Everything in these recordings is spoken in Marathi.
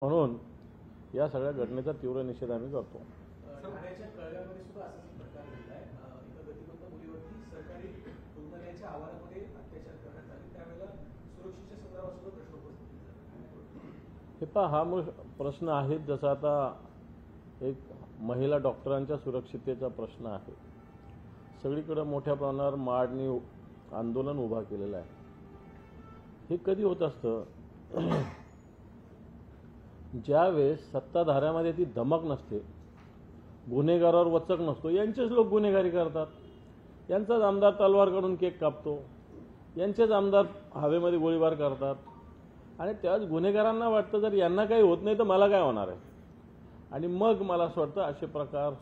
म्हणून या सगळ्या घटनेचा तीव्र निषेध आम्ही करतो. ठाण्याच्या कळव्यामध्ये सुद्धा असाच प्रकार घडला आहे. एका गतिमंत मुलीवरती सरकारी रुग्णालयाच्या आवारामध्ये अत्याचार करण्यात आले. त्यावेळेला सुरक्षेच्या संदर्भात सुद्धा प्रश्न उपस्थित झाला. हे पहा, हा प्रश्न आहे जसा आता एक महिला डॉक्टरांच्या सुरक्षिततेचा प्रश्न आहे. सगळीकडे मोठ्या प्रमाणावर माडणी आंदोलन उभा केलेलं आहे. हे कधी होत असतं ज्यावेळेस सत्ताधाऱ्यामध्ये ती धमक नसते, गुन्हेगारावर वचक नसतो, यांचेच लोक गुन्हेगारी करतात. यांचाच आमदार तलवार काढून केक कापतो, यांचेच आमदार हवेमध्ये गोळीबार करतात. आणि त्याच गुन्हेगारांना वाटतं जर यांना काही होत नाही तर मला काय होणार आहे. आणि मग मला असं वाटतं असे प्रकार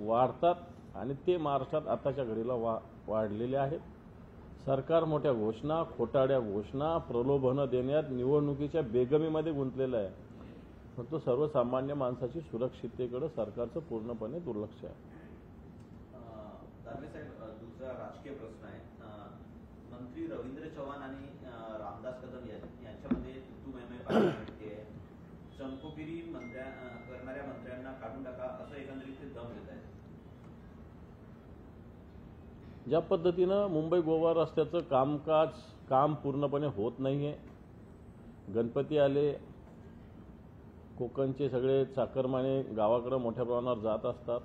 वाढतात आणि ते महाराष्ट्रात आताच्या घडीला वाढलेले आहेत. सरकार मोठ्या घोषणा, खोटाड्या घोषणा, प्रलोभनं देण्यात, निवडणुकीच्या बेगमीमध्ये गुंतलेलं आहे. परंतु सर्वसामान्य माणसाची सुरक्षिततेकडे सरकारचं पूर्णपणे दुर्लक्ष आहे. दानवे साहेब, दुसरा राजकीय प्रश्न आहे. मंत्री रवींद्र चव्हाण आणि रामदास कदम यांच्यामध्ये तू-मैं-मैं पाहायला मिळते. चमकोगिरी करणाऱ्या मंत्र्यांना काढून टाका असं एकंदरीत ते दम देत आहेत. ज्या पद्धतीनं मुंबई गोवा रस्त्याचं काम पूर्णपणे होत नाहीये. गणपती आले, कोकणचे सगळे चाकरमाने गावाकडे मोठ्या प्रमाणावर जात असतात.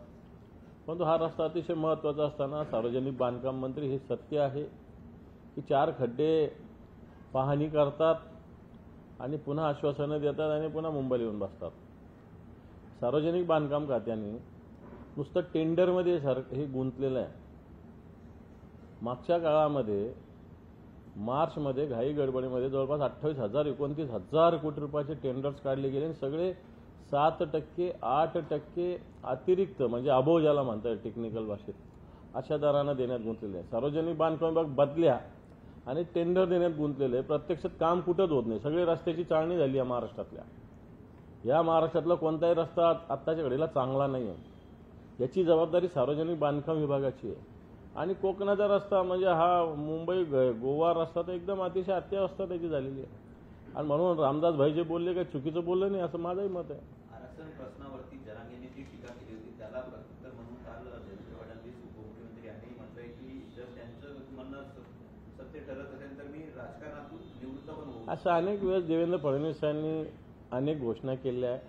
परंतु हा रस्ता अतिशय महत्त्वाचा असताना सार्वजनिक बांधकाम मंत्री हे सत्य आहे की 4 खड्डे पाहणी करतात आणि पुन्हा आश्वासनं देतात आणि पुन्हा मुंबईला येऊन बसतात. सार्वजनिक बांधकाम खात्याने नुसतं टेंडरमध्ये हे गुंतलेलं आहे. मागच्या काळामध्ये मार्चमध्ये घाई गडबडीमध्ये जवळपास 28,000-29,000 कोटी रुपयाचे टेंडर्स काढले गेले. सगळे 7%, 8% अतिरिक्त म्हणजे अबोव ज्याला म्हणतात टेक्निकल भाषेत, अशा दरानं देण्यात गुंतलेले आहे. सार्वजनिक बांधकाम विभाग बदल्या आणि टेंडर देण्यात गुंतलेले. प्रत्यक्षात काम कुठंच होत नाही. सगळे रस्त्याची चाळणी झाली आहे महाराष्ट्रातल्या. या महाराष्ट्रातला कोणताही रस्ता आत्ताच्या घडीला चांगला नाही आहे. याची जबाबदारी सार्वजनिक बांधकाम विभागाची आहे. आणि कोकणाचा रस्ता म्हणजे हा मुंबई गोवा रस्ता तर एकदम अतिशय अत्यावस्था त्याची झालेली आहे. आणि म्हणून रामदास भाई जे बोलले काही चुकीचं बोललं नाही असं माझंही मत आहे. आरक्षण प्रश्नावरती जरांगेने जी टीका केली होती त्याला प्रत्युत्तर म्हणून काल देवेंद्र फडणवीस उपमुख्यमंत्री यांनी म्हटलंय की जर त्यांचं म्हणणं सत्य ठरत असेल तर मी राजकारणातून निवृत्त पण होऊ. असं अनेक वेळेस देवेंद्र फडणवीस यांनी अनेक घोषणा केल्या आहे.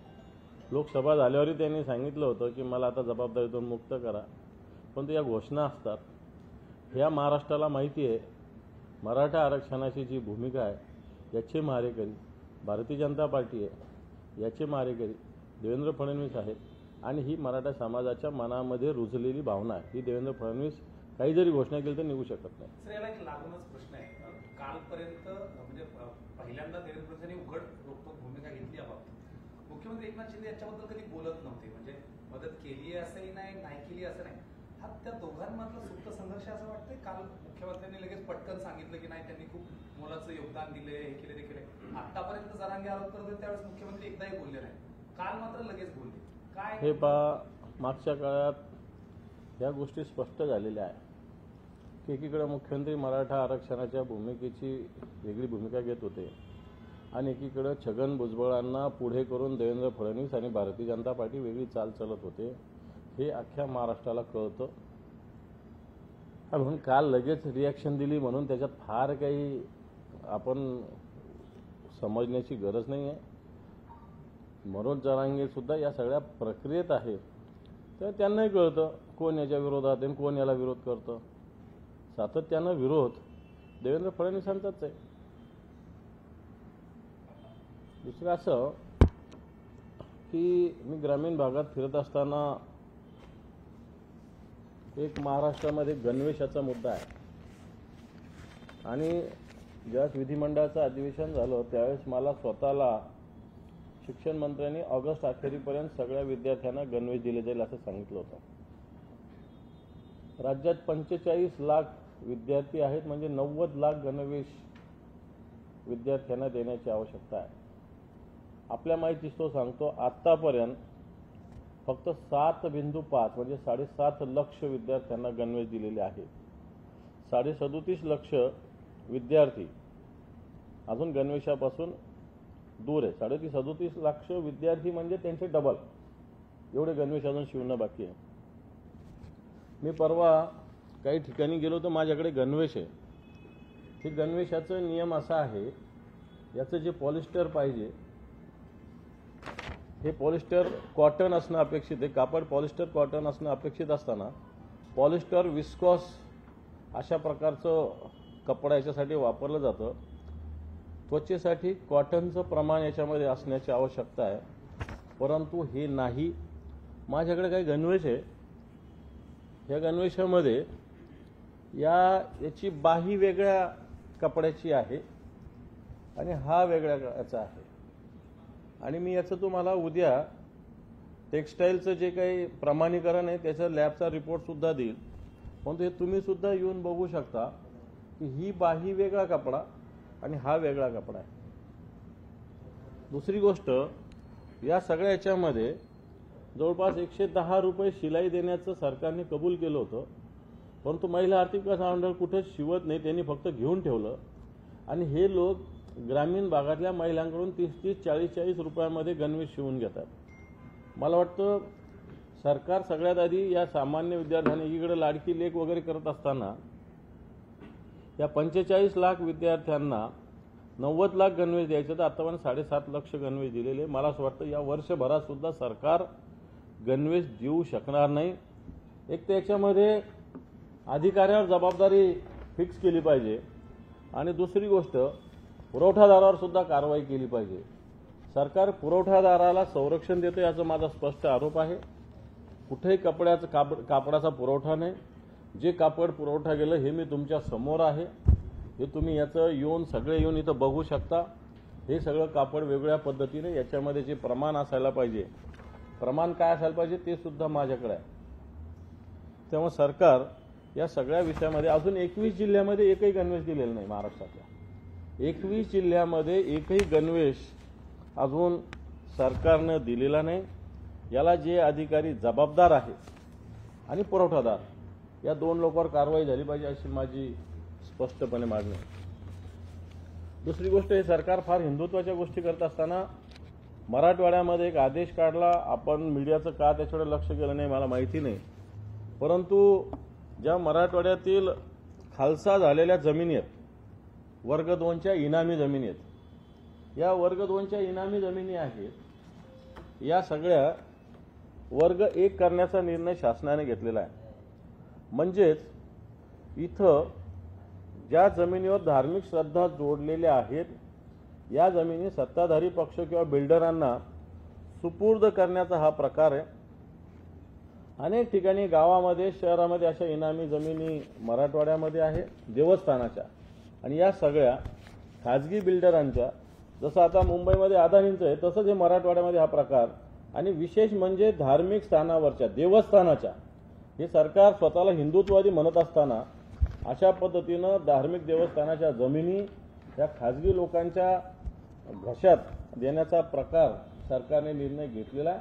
लोकसभा झाल्यावरही त्यांनी सांगितलं होतं की मला आता जबाबदारीतून मुक्त करा. परंतु या घोषणा असतात. ह्या महाराष्ट्राला माहिती आहे मराठा आरक्षणाची जी भूमिका आहे याचे मारेकरी भारतीय जनता पार्टी आहे. याचे मारेकरी देवेंद्र फडणवीस आहेत. आणि ही मराठा समाजाच्या मनामध्ये रुजलेली भावना आहे. ही देवेंद्र फडणवीस काही जरी घोषणा केली तर निघू शकत नाही. सर, याला एक लागूनच प्रश्न आहे. कालपर्यंत म्हणजे पहिल्यांदा देवेंद्र फडणवीसांनी उघड रोखठोक भूमिका घेतली याबाबत. मुख्यमंत्री एकनाथ शिंदे याच्याबद्दल कधी बोलत नव्हते. म्हणजे मदत केली आहे असंही नाही केली असं नाही. हा त्या दोघांमधला सुप्त संघर्ष असं वाटतंय. काल मुख्यमंत्र्यांनी लगेच पटकन सांगितलं की नाही त्यांनी खूप मोलाचं योगदान दिले, हे केले ते केले. आतापर्यंत जरांगे आरोप करत त्यावेळेस मुख्यमंत्री एकदाही बोलले नाही. काल मात्र लगेच बोलले. काय हे मागच्या काळात या गोष्टी स्पष्ट झालेल्या आहे की एकीकडे मुख्यमंत्री मराठा आरक्षणाच्या भूमिकेची वेगळी भूमिका घेत होते आणि एकीकडे छगन भुजबळांना पुढे करून देवेंद्र फडणवीस आणि भारतीय जनता पार्टी वेगळी चाल चालत होते. हे अख्ख्या महाराष्ट्राला कळतं. म्हणून काल लगेच रिॲक्शन दिली म्हणून त्याच्यात फार काही आपण समजण्याची गरज नाही आहे. मनोज जरांगे सुद्धा या सगळ्या प्रक्रियेत आहे. तर त्यांनाही कळतं कोण याच्या विरोधात आहे, कोण याला विरोध करतं. सातत्यानं विरोध देवेंद्र फडणवीसांचाच आहे. दुसरं असं की मी ग्रामीण भागात फिरत असताना एक महाराष्ट्रामध्ये गणवेशाचा मुद्दा आहे. आणि ज्यावेळेस विधिमंडळाचं अधिवेशन झालं त्यावेळेस मला स्वतःला शिक्षण मंत्र्यांनी ऑगस्ट अखेरीपर्यंत सगळ्या विद्यार्थ्यांना गणवेश दिले जाईल असं सांगितलं होतं. राज्यात 45 लाख विद्यार्थी आहेत म्हणजे 90 लाख गणवेश विद्यार्थ्यांना देण्याची आवश्यकता आहे. आपल्या माहितीच तो सांगतो आत्तापर्यंत फक्त 7.5 म्हणजे 7.5 लक्ष विद्यार्थ्यांना गणवेश दिलेले आहेत. 37.5 लक्ष विद्यार्थी अजून गणवेशापासून दूर आहे. 37 लाख विद्यार्थी म्हणजे त्यांचे डबल एवढे गणवेश अजून शिवणं बाकी आहे. मी परवा काही ठिकाणी गेलो तर माझ्याकडे गणवेश आहे. हे गणवेशाचं नियम असा आहे, याचं जे पॉलिस्टर पाहिजे हे पॉलिस्टर कॉटन असणं अपेक्षित आहे. कापड पॉलिस्टर कॉटन असणं अपेक्षित असताना पॉलिस्टर विस्कॉस अशा प्रकारचं कपडा याच्यासाठी वापरलं जातं. त्वचेसाठी कॉटनचं प्रमाण याच्यामध्ये असण्याची आवश्यकता आहे, परंतु हे नाही. माझ्याकडे काही गणवेश आहे. या गणवेशामध्ये याची बाही वेगळ्या कपड्याची आहे आणि हा वेगळ्या याचा आहे. आणि मी याचं तुम्हाला उद्या टेक्स्टाईलचं जे काही प्रमाणीकरण आहे त्याचा लॅबचा रिपोर्टसुद्धा देईल. परंतु हे तुम्ही सुद्धा येऊन बघू शकता की ही बाही वेगळा कपडा आणि हा वेगळा कपडा आहे. दुसरी गोष्ट, या सगळ्या याच्यामध्ये जवळपास 110 रुपये शिलाई देण्याचं सरकारने कबूल केलं होतं, परंतु महिला आर्थिक विकास महामंडळ कुठेच शिवत नाही, त्यांनी फक्त घेऊन ठेवलं. आणि हे लोक ग्रामीण भागातल्या महिलांकडून 30-30, 40-40 रुपयामध्ये गणवेश शिवून घेतात. मला वाटतं सरकार सगळ्यात आधी या सामान्य विद्यार्थ्यांनी एकीकडे लाडकी लेख वगैरे करत असताना या 45 लाख विद्यार्थ्यांना 90 लाख गणवेश द्यायचे, तर आतापर्यंत 7.5 लाख गणवेश दिलेले. मला असं वाटतं या वर्षभरात सुद्धा सरकार गणवेश देऊ शकणार नाही. एक तर याच्यामध्ये अधिकाऱ्यावर जबाबदारी फिक्स केली पाहिजे आणि दुसरी गोष्ट पुरवठादारावर सुद्धा कारवाई केली पाहिजे. सरकार पुरवठादाराला संरक्षण देतं याचा माझा स्पष्ट आरोप आहे. कुठेही कापडाचा पुरवठा नाही. जे कापड पुरवठा गेलं हे मी तुमच्या समोर आहे. हे तुम्ही याचं सगळे येऊन इथं बघू शकता. हे सगळं कापड वेगळ्या पद्धतीने याच्यामध्ये जे प्रमाण असायला पाहिजे, प्रमाण काय असायला पाहिजे ते सुद्धा माझ्याकडे आहे. त्यामुळे सरकार या सगळ्या विषयामध्ये अजून 21 जिल्ह्यामध्ये एकही गणवेश दिलेला नाही. महाराष्ट्रातल्या 21 जिल्ह्यामध्ये एकही गणवेश अजून सरकारनं दिलेला नाही. याला जे अधिकारी जबाबदार आहेत आणि पुरवठादार या दोन लोकांवर कारवाई झाली पाहिजे अशी माझी स्पष्टपणे मागणी आहे. दुसरी गोष्ट, हे सरकार फार हिंदुत्वाच्या गोष्टी करत असताना मराठवाड्यामध्ये एक आदेश काढला. आपण मीडियाचं का त्याच्याकडे लक्ष केलं नाही मला माहिती नाही, परंतु ज्या मराठवाड्यातील खालसा झालेल्या जमिनी आहेत, वर्ग 2च्या इनामी जमिनी आहेत, या वर्ग 2च्या इनामी जमिनी आहेत, या सगळ्या वर्ग 1 करण्याचा निर्णय शासनाने घेतलेला आहे. म्हणजेच इथं ज्या जमिनीवर धार्मिक श्रद्धा जोडलेल्या आहेत या जमिनी सत्ताधारी पक्ष किंवा बिल्डरांना सुपूर्द करण्याचा हा प्रकार आहे. अनेक ठिकाणी गावामध्ये शहरामध्ये अशा इनामी जमिनी मराठवाड्यामध्ये आहे देवस्थानाच्या, आणि या सगळ्या खाजगी बिल्डरांच्या, जसं आता मुंबईमध्ये अदानींचं आहे तसंच हे मराठवाड्यामध्ये हा प्रकार. आणि विशेष म्हणजे धार्मिक स्थानावरच्या देवस्थानाच्या, हे सरकार स्वतःला हिंदुत्ववादी म्हणत असताना अशा पद्धतीनं धार्मिक देवस्थानाच्या जमिनी या खाजगी लोकांच्या घशात देण्याचा प्रकार सरकारने निर्णय घेतलेला आहे.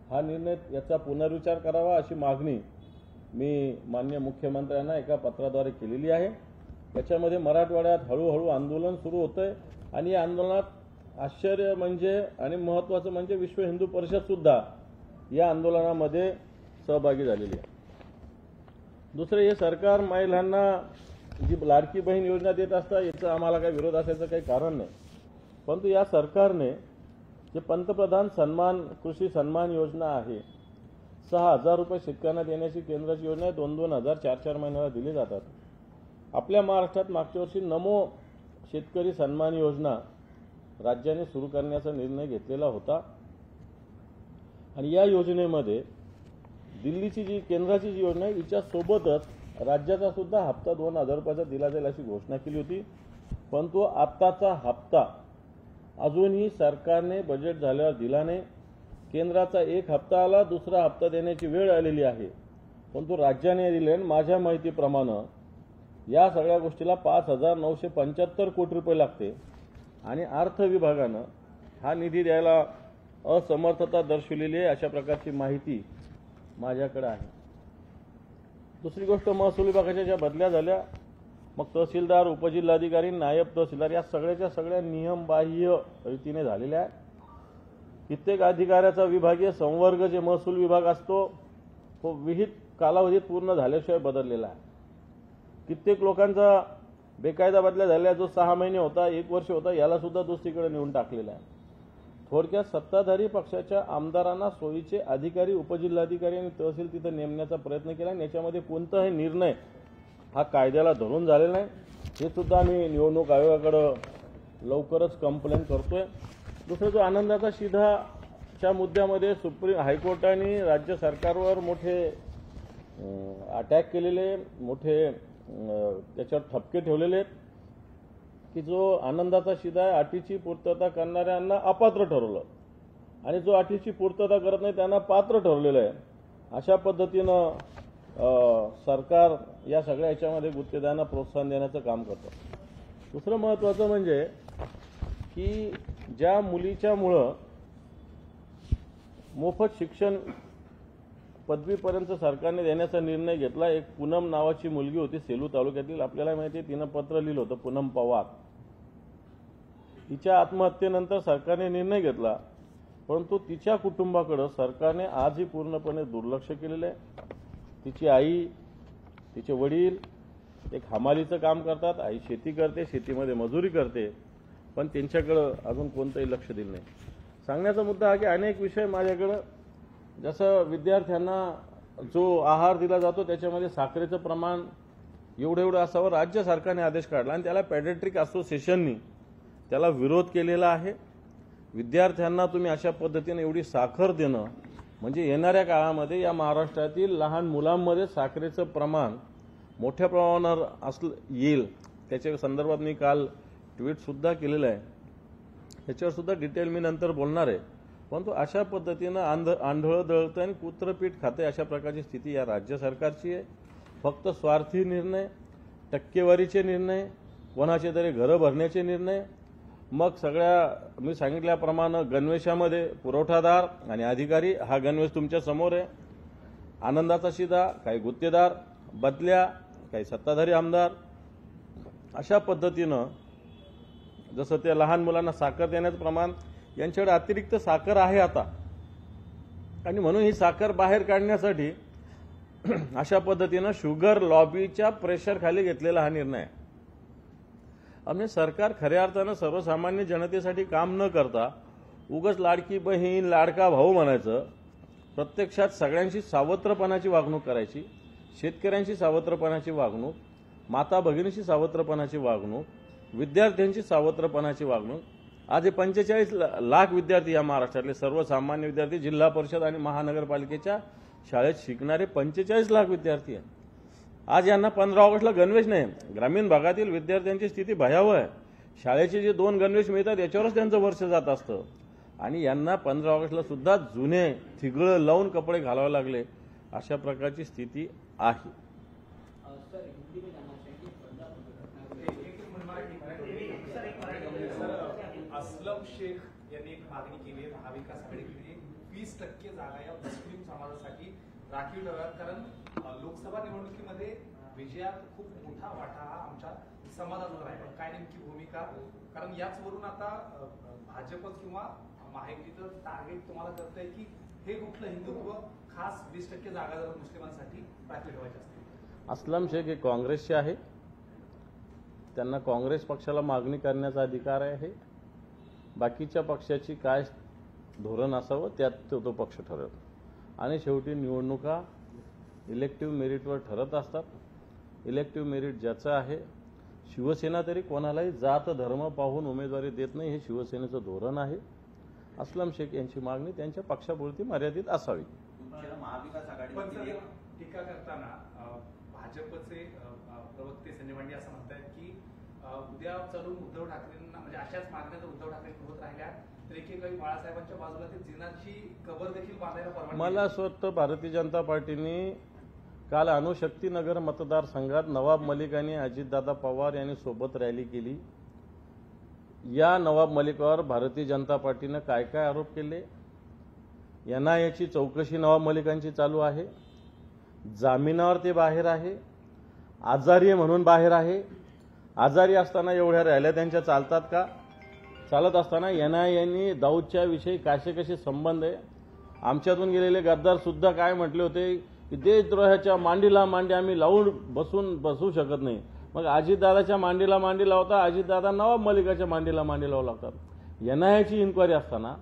हा निर्णय याचा पुनर्विचार करावा अशी मागणी मी माननीय मुख्यमंत्र्यांना एका पत्राद्वारे केलेली आहे. याच्यामध्ये मराठवाड्यात हळूहळू आंदोलन सुरू होतंय आणि या आंदोलनात आश्चर्य म्हणजे आणि महत्त्वाचं म्हणजे विश्व हिंदू परिषद सुद्धा या आंदोलनामध्ये सहभागी झालेली आहे. दुसरे, हे सरकार महिलांना जी लाडकी बहीण योजना देत असतात याचा आम्हाला काही विरोध असायचं काही कारण नाही, परंतु या सरकारने जे पंतप्रधान कृषी सन्मान योजना आहे, 6,000 रुपये शेतकऱ्यांना देण्याची केंद्राची योजना आहे. 2-2 हजार 4-4 महिन्याला दिले जातात. आपल्या महाराष्ट्रात मागच्या वर्षी नमो शेतकरी सन्मान योजना राज्याने सुरू करण्याचा निर्णय घेतलेला होता आणि या योजनेमध्ये दिल्लीची जी केंद्राची जी योजना आहे हिच्यासोबतच राज्याचा सुद्धा हप्ता 2,000 रुपयाचा दिला जाईल अशी घोषणा केली होती. परंतु आत्ताचा हप्ता अजूनही सरकारने बजेट झाल्यावर दिला नाही. केंद्राचा एक हप्ता आला, दुसरा हप्ता देण्याची वेळ आलेली आहे, परंतु राज्याने दिले. माझ्या माहितीप्रमाणे या सगळ्या गोष्टीला 5,975 कोटी रुपये लागते आणि अर्थ विभागानं हा निधी द्यायला असमर्थता दर्शवलेली आहे अशा प्रकारची माहिती माझ्याकडे आहे. दुसरी गोष्ट, महसूल विभागाच्या ज्या बदल्या झाल्या मग तहसीलदार, उपजिल्हाधिकारी, नायब तहसीलदार या सगळ्याच्या सगळ्या नियमबाह्य रीतीने झालेल्या आहे. कित्येक अधिकाऱ्याचा विभागीय संवर्ग जे महसूल विभाग असतो तो विहित कालावधीत पूर्ण झाल्याशिवाय बदललेला आहे. कित्येक लोकांचा बेकायदा बदल्या झालेला जो 6 महिने होता, 1 वर्ष होता, याला सुद्धा दुसरीकडे नेऊन टाकलेला आहे. थोडक्यात सत्ताधारी पक्षाच्या आमदारांना सोयीचे अधिकारी, उपजिल्हाधिकारी आणि तहसील तिथे नेमण्याचा प्रयत्न केला आणि याच्यामध्ये कोणताही निर्णय हा कायद्याला धरून झालेला नाही. हे सुद्धा आम्ही निवडणूक आयोगाकडे लवकरच कंप्लेंट करतोय. दुसरा जो आनंदाचा शिधाच्या मुद्द्यामध्ये सुप्रीम हायकोर्टाने राज्य सरकारवर मोठे अटॅक केलेले, मोठे त्याच्यावर ठपके ठेवलेले आहेत की जो आनंदाचा शिधा आहे अटीची पूर्तता करणाऱ्यांना अपात्र ठरवलं आणि जो अटीची पूर्तता करत नाही त्यांना पात्र ठरवलेलं आहे. अशा पद्धतीनं सरकार या सगळ्या याच्यामध्ये गुत्तेदारांना प्रोत्साहन देण्याचं काम करतं. दुसरं महत्त्वाचं म्हणजे की ज्या मुलीच्यामुळं मोफत शिक्षण पदवीपर्यंत सरकारने देण्याचा निर्णय घेतला. एक पूनम नावाची मुलगी होती सेलू तालुक्यातील, आपल्याला माहिती आहे, तिनं पत्र लिहिलं होतं, पूनम पवार. तिच्या आत्महत्येनंतर सरकारने निर्णय घेतला, परंतु तिच्या कुटुंबाकडे सरकारने आजही पूर्णपणे दुर्लक्ष केलेलं आहे. तिची आई, तिचे वडील एक हमालीचं काम करतात, आई शेती करते, शेतीमध्ये मजुरी करते, पण त्यांच्याकडं अजून कोणतंही लक्ष दिलं नाही. सांगण्याचा मुद्दा हा की अनेक विषय माझ्याकडं, जसं विद्यार्थ्यांना जो आहार दिला जातो त्याच्यामध्ये साखरेचं प्रमाण एवढं असावं, राज्य सरकारने आदेश काढला आणि त्याला पॅडियाट्रिक असोसिएशननी त्याला विरोध केलेला आहे. विद्यार्थ्यांना तुम्ही अशा पद्धतीने एवढी साखर देणं म्हणजे येणाऱ्या काळामध्ये या महाराष्ट्रातील लहान मुलांमध्ये साखरेचं प्रमाण मोठ्या प्रमाणावर येईल. त्याच्या संदर्भात मी काल ट्विटसुद्धा केलेलं आहे, त्याच्यावर सुद्धा डिटेल मी नंतर बोलणार आहे. परंतु अशा पद्धतीनं आंधळं दळतं आणि कुत्रपीठ खाते अशा प्रकारची स्थिती या राज्य सरकारची आहे. फक्त स्वार्थी निर्णय, टक्केवारीचे निर्णय, कोणाचे तरी घरं भरण्याचे निर्णय, मग सगळ्या मी सांगितल्याप्रमाणे गणवेशामध्ये पुरवठादार आणि अधिकारी, हा गणवेश तुमच्या समोर आहे. आनंदाचा शिधा, काही गुत्तेदार, बदल्या, काही सत्ताधारी आमदार, अशा पद्धतीनं जसं त्या लहान मुलांना साखर देण्याचं प्रमाण, यांच्याकडे अतिरिक्त साखर आहे आता आणि म्हणून ही साखर बाहेर काढण्यासाठी अशा पद्धतीनं शुगर लॉबीच्या प्रेशर खाली घेतलेला हा निर्णय आहे. आम्ही सरकार खऱ्या अर्थानं सर्वसामान्य जनतेसाठी काम न करता उगाच लाडकी बहीण, लाडका भाऊ म्हणायचं, प्रत्यक्षात सगळ्यांशी सावत्रपणाची वागणूक करायची, शेतकऱ्यांशी सावत्रपणाची वागणूक, माता भगिनीशी सावत्रपणाची वागणूक, विद्यार्थ्यांची सावत्रपणाची वागणूक. आज हे 45 लाख विद्यार्थी या महाराष्ट्रातले सर्वसामान्य विद्यार्थी, जिल्हा परिषद आणि महानगरपालिकेच्या शाळेत शिकणारे 45 लाख विद्यार्थी आहेत. आज यांना 15 ऑगस्टला गणवेश नाही. ग्रामीण भागातील विद्यार्थ्यांची स्थिती भयावह आहे. शाळेचे जे 2 गणवेश मिळतात याच्यावरच त्यांचं वर्ष जात असतं आणि यांना 15 ऑगस्टला सुद्धा जुने थिगळं लावून कपडे घालावे लागले. अशा प्रकारची स्थिती आहे. असलम शेख यांनी एक मागणी केली आहे, महाविकास आघाडीकडे 20% जागा या मुस्लिम समाजासाठी राखीव ठेवाव्यात, कारण लोकसभा निवडणुकीमध्ये विजयात खूप मोठा वाटा हा आमच्या समाजाचा आहे. काय नेमकी भूमिका, कारण याचवरून आता भाजप किंवा महायुतीचं टार्गेट तुम्हाला करतंय की हे कुठलं हिंदुत्व खास 20% जागा जर मुस्लिमांसाठी राखीव ठेवायच्या असतील. असलम शेख हे काँग्रेसचे आहे, त्यांना काँग्रेस पक्षाला मागणी करण्याचा अधिकार आहे. बाकीच्या पक्षाची काय धोरण असावं त्यात तो पक्ष ठरवतो आणि शेवटी निवडणुका इलेक्टिव्ह मेरिटवर ठरत असतात. इलेक्टिव्ह मेरिट ज्याचं आहे, शिवसेना तरी कोणालाही जात धर्म पाहून उमेदवारी देत नाही, हे शिवसेनेचं धोरण आहे. असलम शेख यांची मागणी त्यांच्या पक्षापुरती मर्यादित असावी. महाविकास आघाडी टीका करताना भाजपचे प्रवक्ते संजय मांडे असं म्हणतात की उद्या चालून उद्धव ठाकरेंना म्हणजे अशाच मागण्या जर उद्धव ठाकरे होत राहिल्या तर एकेकाळी बाळासाहेबांच्या बाजूला ते जिनाची कबर देखील बांधायला परवानगी. मला असं वाटतं भारतीय जनता पार्टीने काल अणुशक्तीनगर मतदारसंघात नवाब मलिक आणि अजितदादा पवार यांनी सोबत रॅली केली. या नवाब मलिकावर भारतीय जनता पार्टीनं काय काय आरोप केले, NIAची चौकशी नवाब मलिकांची चालू आहे, जामिनावर ते बाहेर आहे, आजारी म्हणून बाहेर आहे, आजारी असताना एवढ्या रॅल्या त्यांच्या चालतात का? चालत असताना NIA दाऊदच्या विषयी कसे संबंध आहे? आमच्यातून गेलेले गद्दार सुद्धा काय म्हटले होते की देशद्रोहाच्या मांडीला मांडी आम्ही लावून बसू शकत नाही. मग अजितदादाच्या मांडीला मांडी लावता, अजितदादा नवाब मलिकाच्या मांडीला मांडी लावू लागतात. NIAची इन्क्वायरी असताना,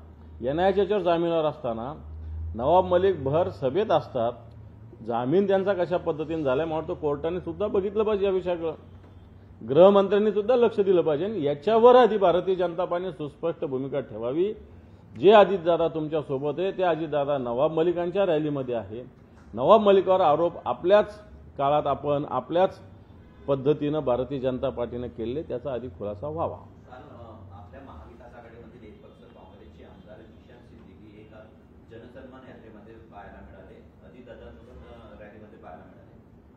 NIAच्या याच्यावर जामिनावर असताना नवाब मलिक भर सभेत असतात. जामीन त्यांचा कशा पद्धतीने झालाय मला वाटतं कोर्टाने सुद्धा बघितलं पाहिजे या विषयाकडे. गृहमंत्र्यांनी सुद्धा लक्ष दिलं पाहिजे. याच्यावर आधी भारतीय जनता पार्टीने सुस्पष्ट भूमिका ठेवावी. जे अजितदादा तुमच्या सोबत आहे ते अजितदादा नवाब मलिकांच्या रॅलीमध्ये आहे. नवाब मलिकावर आरोप आपल्याच काळात आपण आपल्याच पद्धतीनं भारतीय जनता पार्टीने केले, त्याचा आधी खुलासा व्हावा. काल आपल्या महाविकास आघाडीमधील एक पक्ष काँग्रेसचे आमदार जिशान सिद्दीकी हे काल जनसन्मान यात्रेमध्ये पाहायला मिळाले. अजितदादांसोबत रॅलीमध्ये पाहायला मिळाले.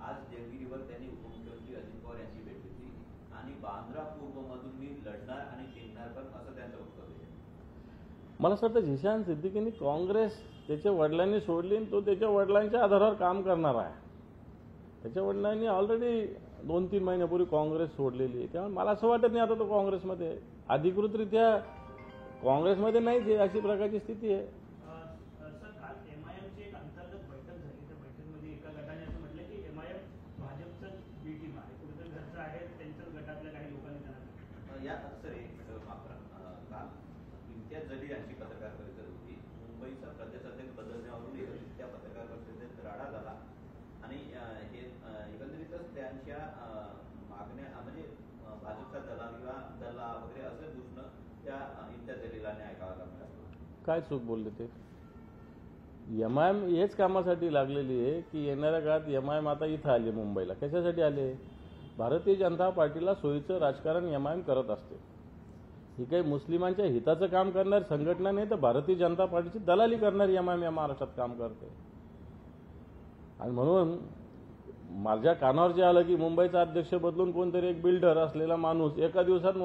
आज देवगिरीवर त्यांनी उपमुख्यमंत्री अजित पवार यांची भेट घेतली आणि बांद्रा पूर्वमधून मी लढणार आणि जिंकणार पण असं त्यांचं वक्तव्य आहे. मला असं वाटतं जिशान सिद्दीकींनी काँग्रेस त्याच्या वडिलांनी सोडली आणि तो त्याच्या वडिलांच्या आधारावर काम करणार आहे. त्याच्या वडिलांनी ऑलरेडी 2-3 महिन्यापूर्वी काँग्रेस सोडलेली आहे. त्यामुळे मला असं वाटत नाही आता तो काँग्रेसमध्ये आहे. अधिकृतरित्या काँग्रेसमध्ये नाहीच आहे, अशी प्रकारची स्थिती आहे. सर, काल MIMची एक अंतर्गत बैठक झाली. त्या बैठकीमध्ये एका गटाने असं म्हटलं की MIM भाजपचं बी टीम आहे, कुठेतरी घरचं आहे, त्यांच्याच गटातल्या काही लोकांनी त्यांना या सर एक मिनिट माफ करा. काल इम्तियाज जलील यांची पत्रकार परिषद होती. मुंबईचा प्रदेशाध्यक्ष बदलण्यावरून त्या पत्रकार परिषदेत राडा झाला आणि हे एकंदरीतच त्यांच्या मागण्या म्हणजे भाजपचा दला वगैरे असं घोषणा त्या इम्तियाज जलीलाने ऐकायला मिळालं. काय चूक बोलले ते? MIM हेच कामासाठी लागलेली आहे की येणाऱ्या काळात MIM आता इथं आले मुंबईला. कशासाठी आले? भारतीय जनता पार्टीला सोयीचं राजकारण MIM करत असते. ही काही मुस्लिमांच्या हिताचं काम करणारी संघटना नाही, तर भारतीय जनता पार्टीची दलाली करणारी MIM या महाराष्ट्रात काम करते. आणि म्हणून माझ्या कानावर जे आलं की मुंबईचा अध्यक्ष बदलून कोणतरी एक बिल्डर असलेला माणूस एका दिवसात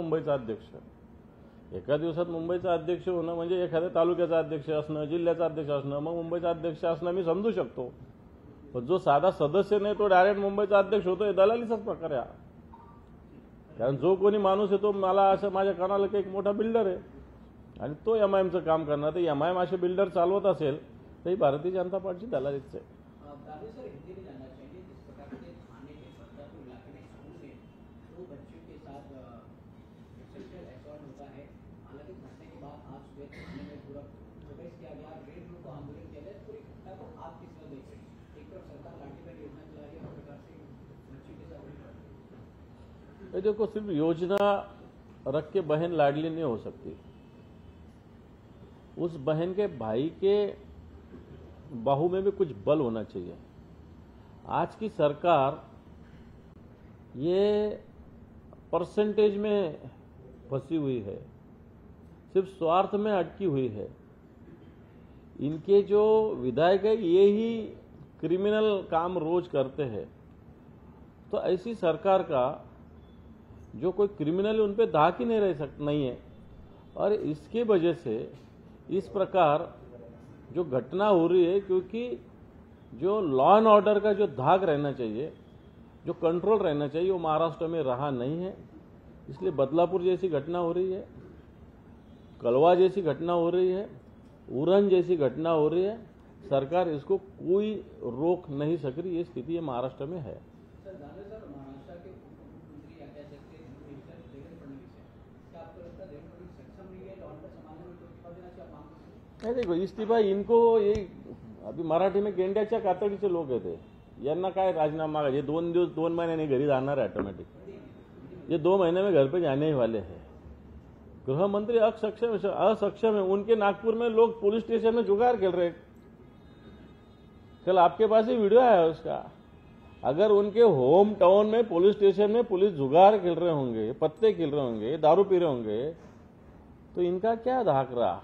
मुंबईचा अध्यक्ष होणं म्हणजे एखाद्या तालुक्याचा अध्यक्ष असणं, जिल्ह्याचा अध्यक्ष असणं, मग मुंबईचा अध्यक्ष असणं मी समजू शकतो. पण जो साधा सदस्य नाही तो डायरेक्ट मुंबईचा अध्यक्ष होतोय, दलालीचाच प्रकार आहे. कारण जो कोणी माणूस आहे तो मला असं माझ्या कानाला की एक मोठा बिल्डर आहे आणि तो MIMचं काम करणार. तर MIM असे बिल्डर चालवत असेल तर ही भारतीय जनता पार्टीची दलालीच आहे. देखो, सिर्फ योजना रख के बहन लाडली नहीं हो सकती. उस बहन के भाई के बाहू में भी कुछ बल होना चाहिए. आज की सरकार ये परसेंटेज में फंसी हुई है, सिर्फ स्वार्थ में अटकी हुई है. इनके जो विधायक है ये ही क्रिमिनल काम रोज करते हैं. तो ऐसी सरकार का जो कोई क्रिमिनल उन पे धाक ही नहीं है. और इसकी वजह से इस प्रकार जो घटना हो रही है, क्योंकि जो लॉ एंड ऑर्डर का जो धाक रहना चाहिए, जो कंट्रोल रहना चाहिए, वो महाराष्ट्र में रहा नहीं है. इसलिए बदलापुर जैसी घटना हो रही है, कलवा जैसी घटना हो रही है, उरण जैसी घटना हो रही है. सरकार इसको कोई रोक नहीं सक रही. ये स्थिति महाराष्ट्र में है. नहीं देखो, इस्तीफा इनको ये अभी मराठी में गेंड्याच्या कातडीचे लोक येते. यांना काय राजीनामा ये 2 महीने घरी जाणार है ऑटोमेटिक. ये 2 महीने में घर पे जाने ही वाले हैं. गृह मंत्री असक्षम है. उनके नागपुर में लोग पुलिस स्टेशन में जुगाड़ खेल रहे. कल आपके पास ही वीडियो आया उसका. अगर उनके होम टाउन में पुलिस स्टेशन में पुलिस जुगाड़ खेल रहे होंगे, पत्ते खेल रहे होंगे, दारू पी रहे होंगे, तो इनका क्या धाक रहा?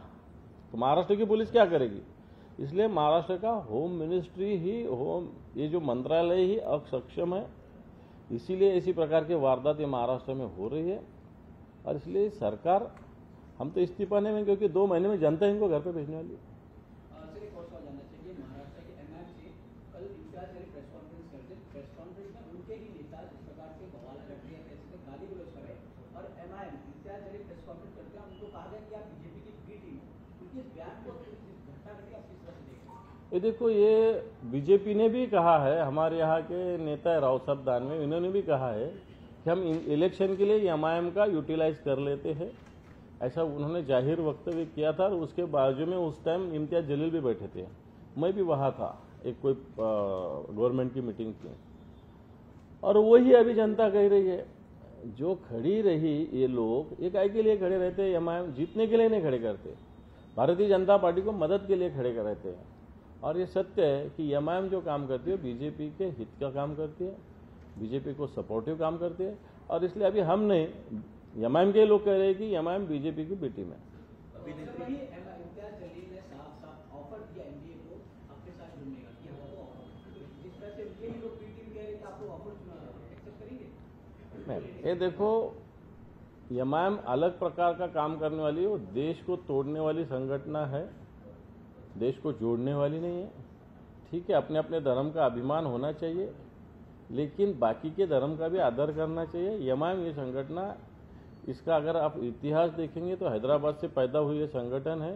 तो महाराष्ट्र की पुलिस क्या करेगी? इसलिए महाराष्ट्र का होम मिनिस्ट्री ही ये जो मंत्रालय ही अक्षम है. इसीलिए इसी प्रकार के वारदात ये महाराष्ट्र में हो रही है. और इसलिए सरकार, हम तो इस्तीफा नहीं देंगे क्योंकि 2 महीने में जनता इनको घर पे भेजने वाली है. गाली गलौज कर रहे हैं और एमआईएम इम्तियाज जलील प्रेस कॉन्फ्रेंस करते हैं, उनको कहा गया कि आप बीजेपी की बी टीम है, क्योंकि इस बयान को घटना घटी आप किस तरह से देखें? ये देखो, ये बीजेपी ने भी कहा है, हमारे यहाँ के नेता राव साहब दानवे इन्होंने भी कहा है कि हम इलेक्शन के लिए एमआईएम का यूटिलाइज कर लेते हैं, ऐसा उन्होंने जाहिर वक्तव्य किया था। और उसके बाजू में उस टाइम इम्तियाज जलील भी बैठे थे, मैं भी वहाँ था, एक कोई गवर्नमेंट की मीटिंग थी। और वही अभी जनता कह रही है, जो खड़ी रही ये लोग, ये काय के लिए खड़े रहते हैं? एमआईएम जीतने के लिए नहीं खड़े करते, भारतीय जनता पार्टी को मदद के लिए खड़े रहते हैं। और ये सत्य है कि एमआईएम जो काम करती है बीजेपी के हित का काम करती है, बीजेपी को सपोर्टिव काम करती है। और इसलिए अभी हम नहीं, एमआईएम के लोग कह रहे हैं कि एमआईएम बीजेपी की बेटी में। अभिनेत्री इम्तियाज जलील ने साफ ऑफर दिया एनडीए को अपने साथ जुड़ने का, कि हमको ऑफर, जिस तरह से ये लोग बी टीम कह रहे हैं कि आपको ऑफर एक्सेप्ट करेंगे? नहीं, ये देखो, एमआईएम अलग प्रकार का काम करने वाली है, वो देश को तोड़ने वाली संगठन है, देश को जोड़ने वाली नहीं है। ठीक है, अपने अपने धर्म का अभिमान होना चाहिए, लेकिन बाकी के धर्म का भी आदर करना चाहिए। एमआईएम ये संगठन, इसका अगर आप इतिहास देखेंगे तो हैदराबाद से पैदा हुई ये संगठन है,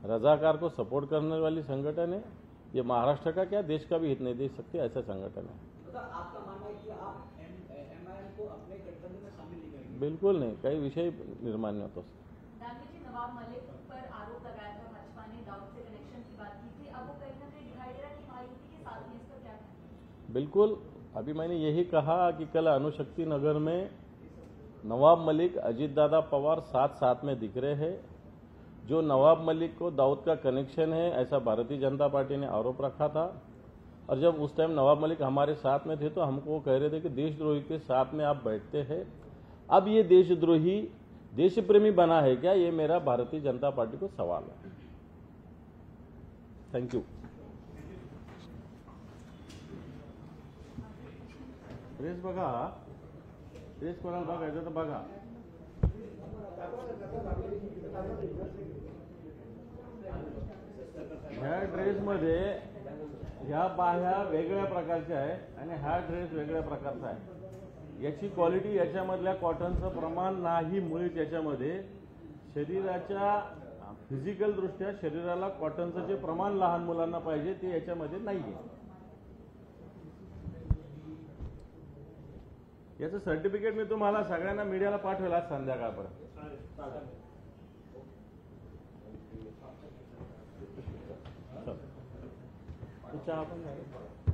रजाकार को सपोर्ट करने वाली संगठन है। ये महाराष्ट्र का क्या देश का भी हित नहीं देख सकते, ऐसा संगठन है। तो आपका मानना है कि आप एमआईएम को अपने गठबंधन में शामिल नहीं करेंगे? बिल्कुल नहीं, कई विषय निर्माण नहीं होता। दानवे जी, नवाब मलिक पर आरोप लगाया था भाजपा ने, दाऊद से कनेक्शन की बात की थी, अब वो कहीं ना कहीं दिखाई दे रहा है कि महायुति के साथ में, इसका क्या कहना है? बिल्कुल, अभी मैंने यही कहा कि कल अणुशक्ति नगर में नवाब मलिक, अजीत दादा पवार साथ साथ में दिख रहे हैं। जो नवाब मलिक को दाऊद का कनेक्शन है, ऐसा भारतीय जनता पार्टी ने आरोप रखा था। और जब उस टाइम नवाब मलिक हमारे साथ में थे तो हमको वो कह रहे थे कि देशद्रोही के साथ में आप बैठते हैं। अब ये देशद्रोही देश प्रेमी बना है क्या, ये मेरा भारतीय जनता पार्टी को सवाल है। Thank you. ड्रेस बघा, ड्रेस कोणाला बघायचं तर बघा। ह्या ड्रेसमध्ये ह्या बाह्या वेगळ्या प्रकारच्या आहे आणि हा ड्रेस वेगळ्या प्रकारचा आहे। याची क्वालिटी, याच्यामधल्या कॉटनचं प्रमाण नाही मुळीच याच्यामध्ये। शरीराच्या फिजिकल दृष्ट्या शरीराला कॉटनचं जे प्रमाण लहान मुलांना पाहिजे ते याच्यामध्ये नाहीये। याचं सर्टिफिकेट मी तुम्हाला सगळ्यांना मीडियाला पाठवेल आज संध्याकाळपर्यंत। चहा पण झालं।